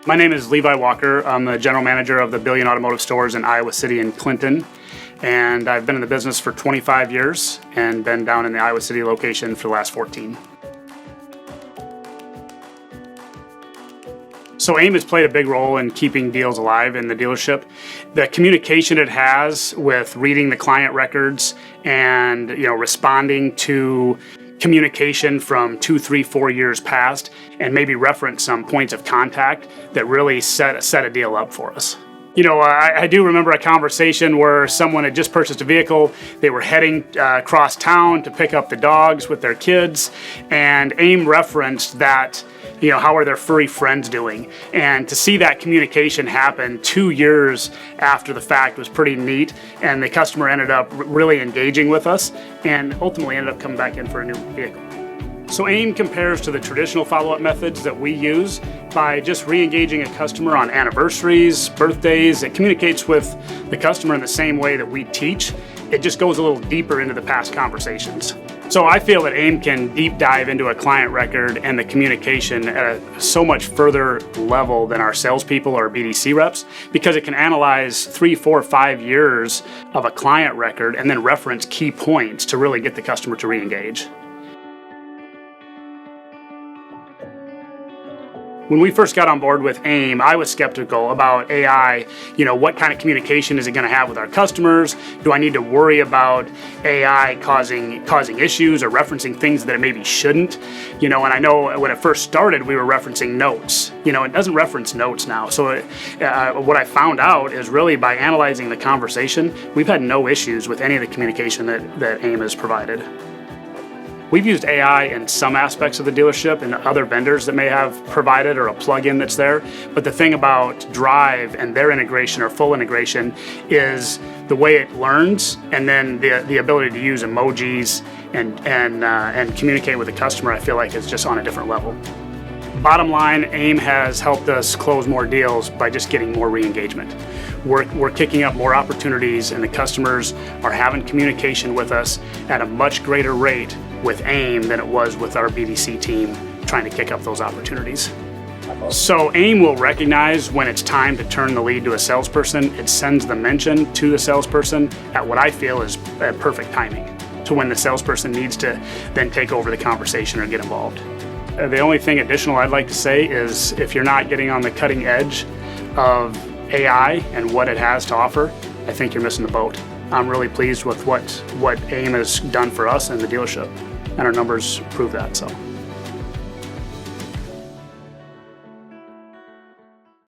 My name is Levi Walker. I'm the general manager of the Billion Automotive stores in Iowa City and Clinton. And I've been in the business for 25 years and been down in the Iowa City location for the last 14. So AIM has played a big role in keeping deals alive in the dealership. The communication it has with reading the client records and responding to communication from 2, 3, 4 years past, and maybe reference some points of contact that really set a deal up for us. I do remember a conversation where someone had just purchased a vehicle. They were heading across town to pick up the dogs with their kids, and AIM referenced that, how are their furry friends doing? And to see that communication happen 2 years after the fact was pretty neat, and the customer ended up really engaging with us and ultimately ended up coming back in for a new vehicle. So AIM compares to the traditional follow-up methods that we use by just re-engaging a customer on anniversaries, birthdays. It communicates with the customer in the same way that we teach. It just goes a little deeper into the past conversations. So I feel that AIM can deep dive into a client record and the communication at a so much further level than our salespeople or BDC reps, because it can analyze 3, 4, 5 years of a client record and then reference key points to really get the customer to re-engage. When we first got on board with AIM, I was skeptical about AI. What kind of communication is it going to have with our customers? Do I need to worry about AI causing issues or referencing things that it maybe shouldn't? And I know when it first started, we were referencing notes. It doesn't reference notes now. So what I found out is really by analyzing the conversation, we've had no issues with any of the communication that AIM has provided. We've used AI in some aspects of the dealership and other vendors that may have provided, or a plugin that's there. But the thing about Drive and their integration or full integration is the way it learns, and then the ability to use emojis and communicate with the customer, I feel like is just on a different level. Bottom line, AIM has helped us close more deals by just getting more re-engagement. We're kicking up more opportunities, and the customers are having communication with us at a much greater rate with AIM than it was with our BDC team trying to kick up those opportunities. So AIM will recognize when it's time to turn the lead to a salesperson. It sends the mention to the salesperson at what I feel is perfect timing to when the salesperson needs to then take over the conversation or get involved. The only thing additional I'd like to say is if you're not getting on the cutting edge of AI and what it has to offer, I think you're missing the boat. I'm really pleased with what AIM has done for us and the dealership, and our numbers prove that. So.